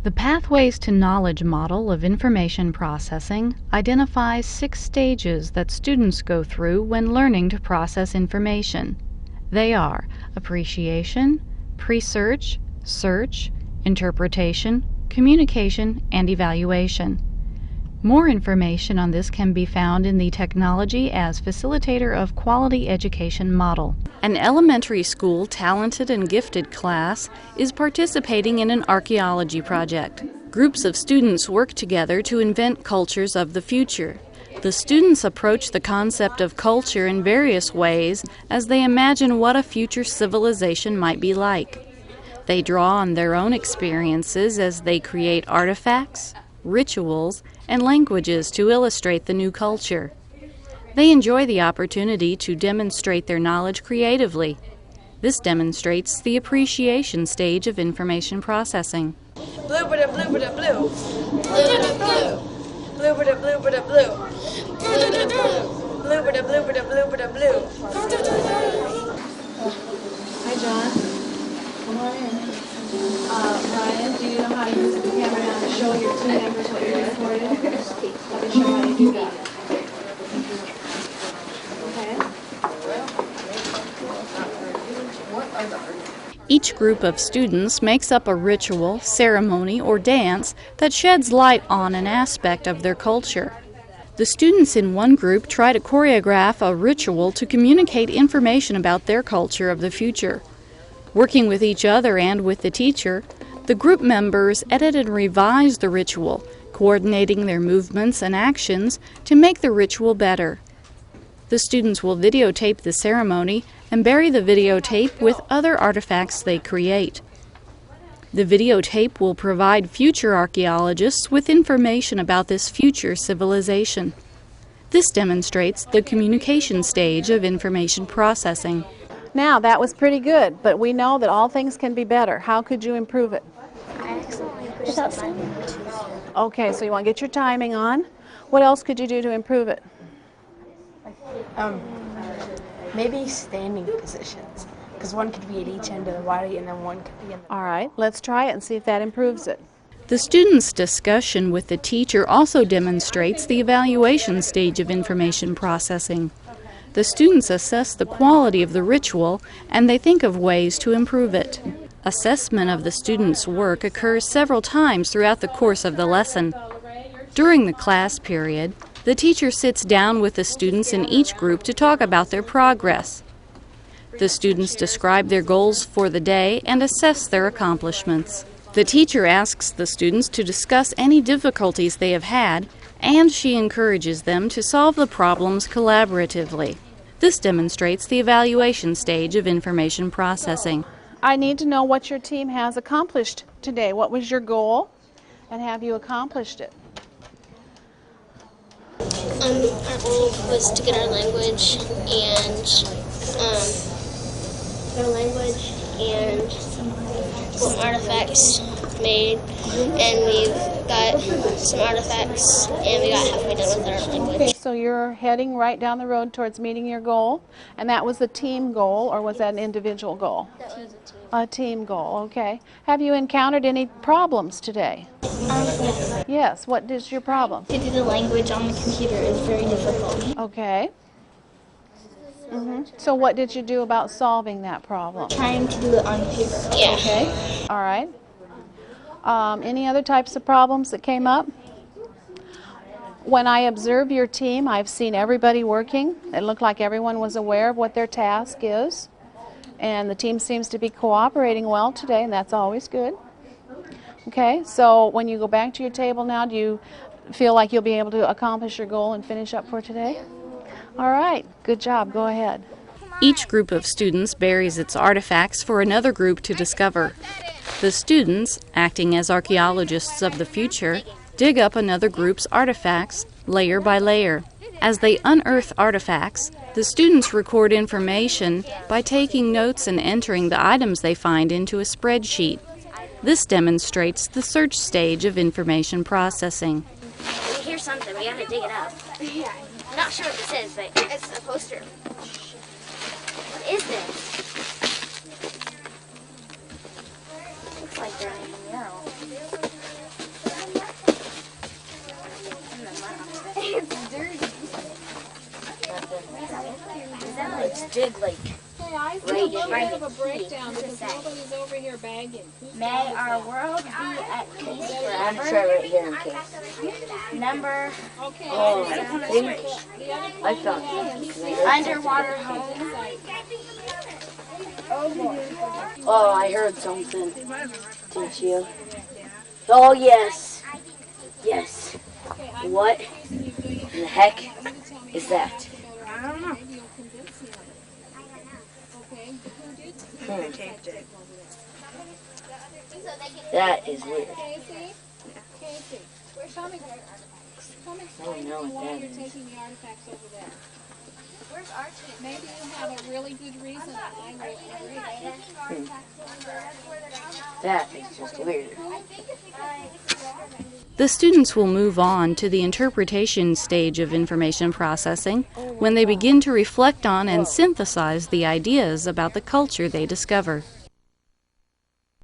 The Pathways to Knowledge model of information processing identifies 6 stages that students go through when learning to process information. They are appreciation, pre-search, search, interpretation, communication, and evaluation. More information on this can be found in the Technology as Facilitator of Quality Education model. An elementary school talented and gifted class is participating in an archaeology project. Groups of students work together to invent cultures of the future. The students approach the concept of culture in various ways as they imagine what a future civilization might be like. They draw on their own experiences as they create artifacts, rituals, and languages to illustrate the new culture. They enjoy the opportunity to demonstrate their knowledge creatively. This demonstrates the appreciation stage of information processing. Blue, blue, blue, blue, blue. Blue, blue, blue. Blue, blue, blue, blue, blue. Blue, blue, blue. Blue, blue, blue, blue, blue, blue. Hi, John. Come on in. Ryan, do you know how to use the camera now to show your team members what you're recording? Let me show you how you do that. Each group of students makes up a ritual, ceremony, or dance that sheds light on an aspect of their culture. The students in one group try to choreograph a ritual to communicate information about their culture of the future. Working with each other and with the teacher, the group members edit and revise the ritual, coordinating their movements and actions to make the ritual better. The students will videotape the ceremony and bury the videotape with other artifacts they create. The videotape will provide future archaeologists with information about this future civilization. This demonstrates the communication stage of information processing. Now, that was pretty good, but we know that all things can be better. How could you improve it? I accidentally pushed the button. Okay, so you want to get your timing on. What else could you do to improve it? Maybe standing positions, because one could be at each end of the body and then one could be in the... All right, let's try it and see if that improves it. The students' discussion with the teacher also demonstrates the evaluation stage of information processing. The students assess the quality of the ritual and they think of ways to improve it. Assessment of the students' work occurs several times throughout the course of the lesson. During the class period, the teacher sits down with the students in each group to talk about their progress. The students describe their goals for the day and assess their accomplishments. The teacher asks the students to discuss any difficulties they have had, and she encourages them to solve the problems collaboratively. This demonstrates the evaluation stage of information processing. I need to know what your team has accomplished today. What was your goal, and have you accomplished it? Our goal was to get our language and some artifacts made, and we've got some artifacts and we got halfway done with our language. So you're heading right down the road towards meeting your goal, and that was a team goal, or was that an individual goal? That was a team. A team goal, okay. Have you encountered any problems today? Yes. Yes, what is your problem? To do the language on the computer is very difficult. Okay. So what did you do about solving that problem? Trying to do it on paper. Yeah. Okay, all right. Any other types of problems that came up? When I observe your team, I've seen everybody working. It looked like everyone was aware of what their task is. And the team seems to be cooperating well today, and that's always good. Okay, so when you go back to your table now, do you feel like you'll be able to accomplish your goal and finish up for today? All right, good job. Go ahead. Each group of students buries its artifacts for another group to discover. The students, acting as archaeologists of the future, dig up another group's artifacts layer by layer. As they unearth artifacts, the students record information by taking notes and entering the items they find into a spreadsheet. This demonstrates the search stage of information processing. We hear something, we gotta dig it up. Yeah. I'm not sure what this is, but it's a poster. What is this? Looks like they're in a mural. it's dig like Hey, I see a right little in bit of a my breakdown feet. because nobody's over here bagging. May our world be at peace I'm forever. gonna try right here in case. Number Okay. Oh, so I the think other I plan found we have something. is Can I hear underwater something? home. Oh, I heard something. Did you? Oh, yes. Yes. What in the heck is that? I don't know. Maybe you'll convince him. Okay, who did? Hmm. Taped it. That is weird. Casey? Casey, come and explain to know me what why that you're is. taking the artifacts over there. Where's our team? Maybe you have a really good reason and I will agree. That is just weird. The students will move on to the interpretation stage of information processing when they begin to reflect on and synthesize the ideas about the culture they discover.